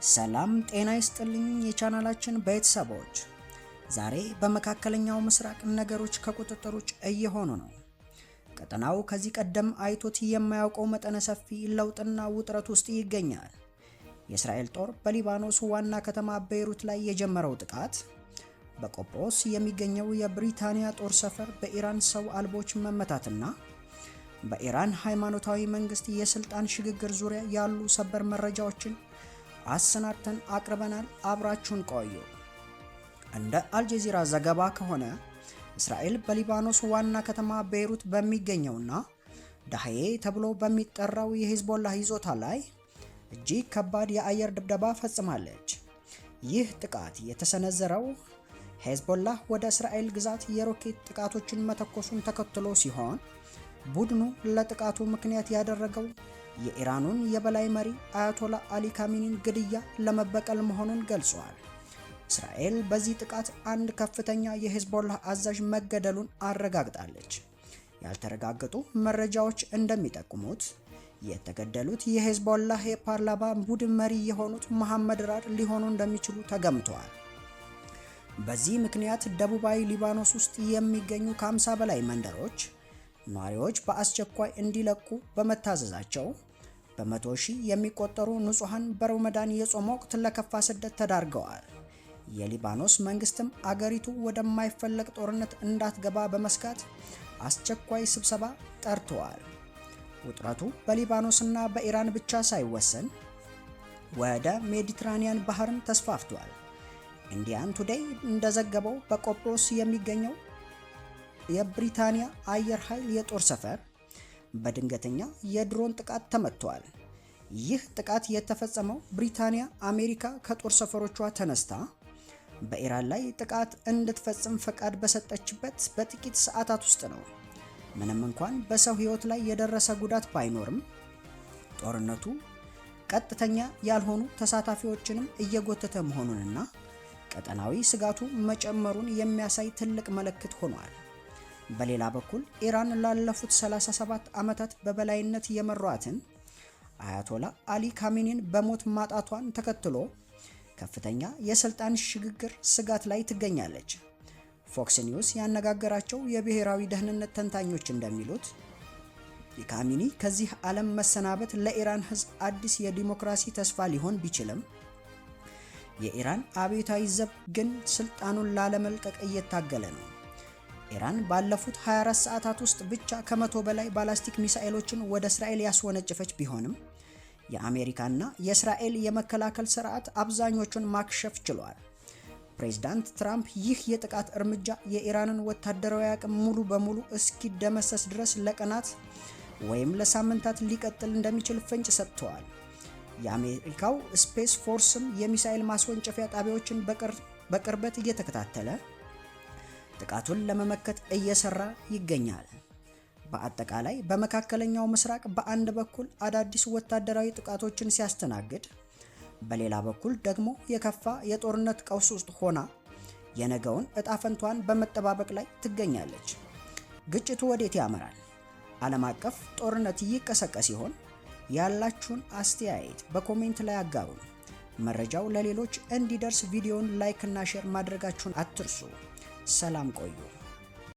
ሰላም ጤና ይስጥልኝ የቻናላችን ቤተሰቦች። ዛሬ በመካከለኛው ምስራቅ ነገሮች ከቁጥጥር ውጭ እየሆኑ ነው። ቀጠናው ከዚህ ቀደም አይቶት የማያውቀው መጠነ ሰፊ ለውጥና ውጥረት ውስጥ ይገኛል። የእስራኤል ጦር በሊባኖስ ዋና ከተማ ቤይሩት ላይ የጀመረው ጥቃት፣ በቆጵሮስ የሚገኘው የብሪታንያ ጦር ሰፈር በኢራን ሰው አልቦች መመታትና በኢራን ሃይማኖታዊ መንግስት የስልጣን ሽግግር ዙሪያ ያሉ ሰበር መረጃዎችን አሰናድተን አቅርበናል። አብራችሁን ቆዩ። እንደ አልጀዚራ ዘገባ ከሆነ እስራኤል በሊባኖስ ዋና ከተማ ቤይሩት በሚገኘውና ዳህዬ ተብሎ በሚጠራው የሂዝቦላህ ይዞታ ላይ እጅግ ከባድ የአየር ድብደባ ፈጽማለች። ይህ ጥቃት የተሰነዘረው ሂዝቦላህ ወደ እስራኤል ግዛት የሮኬት ጥቃቶችን መተኮሱን ተከትሎ ሲሆን ቡድኑ ለጥቃቱ ምክንያት ያደረገው የኢራኑን የበላይ መሪ አያቶላ አሊ ካሚኒን ግድያ ለመበቀል መሆኑን ገልጿል። እስራኤል በዚህ ጥቃት አንድ ከፍተኛ የሂዝቦላህ አዛዥ መገደሉን አረጋግጣለች። ያልተረጋገጡ መረጃዎች እንደሚጠቁሙት የተገደሉት የሂዝቦላህ የፓርላማ ቡድን መሪ የሆኑት መሐመድ ራድ ሊሆኑ እንደሚችሉ ተገምተዋል። በዚህ ምክንያት ደቡባዊ ሊባኖስ ውስጥ የሚገኙ ከ50 በላይ መንደሮች ነዋሪዎች በአስቸኳይ እንዲለቁ በመታዘዛቸው በመቶ ሺህ የሚቆጠሩ ንጹሃን በረመዳን የጾም ወቅት ለከፋ ስደት ተዳርገዋል። የሊባኖስ መንግስትም አገሪቱ ወደማይፈለግ ጦርነት እንዳትገባ በመስጋት አስቸኳይ ስብሰባ ጠርተዋል። ውጥረቱ በሊባኖስና በኢራን ብቻ ሳይወሰን ወደ ሜዲትራኒያን ባህርም ተስፋፍቷል። ኢንዲያን ቱዴይ እንደዘገበው በቆጵሮስ የሚገኘው የብሪታንያ አየር ኃይል የጦር ሰፈር በድንገተኛ የድሮን ጥቃት ተመቷል። ይህ ጥቃት የተፈጸመው ብሪታንያ አሜሪካ ከጦር ሰፈሮቿ ተነስታ በኢራን ላይ ጥቃት እንድትፈጽም ፈቃድ በሰጠችበት በጥቂት ሰዓታት ውስጥ ነው። ምንም እንኳን በሰው ሕይወት ላይ የደረሰ ጉዳት ባይኖርም ጦርነቱ ቀጥተኛ ያልሆኑ ተሳታፊዎችንም እየጎተተ መሆኑንና ቀጠናዊ ስጋቱ መጨመሩን የሚያሳይ ትልቅ ምልክት ሆኗል። በሌላ በኩል ኢራን ላለፉት 37 ዓመታት በበላይነት የመሯትን አያቶላ አሊ ካሚኒን በሞት ማጣቷን ተከትሎ ከፍተኛ የስልጣን ሽግግር ስጋት ላይ ትገኛለች። ፎክስ ኒውስ ያነጋገራቸው የብሔራዊ ደህንነት ተንታኞች እንደሚሉት የካሚኒ ከዚህ ዓለም መሰናበት ለኢራን ሕዝብ አዲስ የዲሞክራሲ ተስፋ ሊሆን ቢችልም የኢራን አብዮታዊ ዘብ ግን ስልጣኑን ላለመልቀቅ እየታገለ ነው። ኢራን ባለፉት 24 ሰዓታት ውስጥ ብቻ ከ100 በላይ ባላስቲክ ሚሳኤሎችን ወደ እስራኤል ያስወነጨፈች ቢሆንም የአሜሪካና የእስራኤል የመከላከል ስርዓት አብዛኞቹን ማክሸፍ ችሏል። ፕሬዝዳንት ትራምፕ ይህ የጥቃት እርምጃ የኢራንን ወታደራዊ አቅም ሙሉ በሙሉ እስኪደመሰስ ድረስ ለቀናት ወይም ለሳምንታት ሊቀጥል እንደሚችል ፍንጭ ሰጥተዋል። የአሜሪካው ስፔስ ፎርስም የሚሳኤል ማስወንጨፊያ ጣቢያዎችን በቅርበት እየተከታተለ ጥቃቱን ለመመከት እየሰራ ይገኛል። በአጠቃላይ በመካከለኛው ምስራቅ በአንድ በኩል አዳዲስ ወታደራዊ ጥቃቶችን ሲያስተናግድ፣ በሌላ በኩል ደግሞ የከፋ የጦርነት ቀውስ ውስጥ ሆና የነገውን እጣ ፈንታዋን በመጠባበቅ ላይ ትገኛለች። ግጭቱ ወዴት ያመራል? ዓለም አቀፍ ጦርነት ይቀሰቀስ ይሆን? ያላችሁን አስተያየት በኮሜንት ላይ አጋሩን። መረጃው ለሌሎች እንዲደርስ ቪዲዮውን ላይክ እና ሼር ማድረጋችሁን አትርሱ። ሰላም ቆዩ።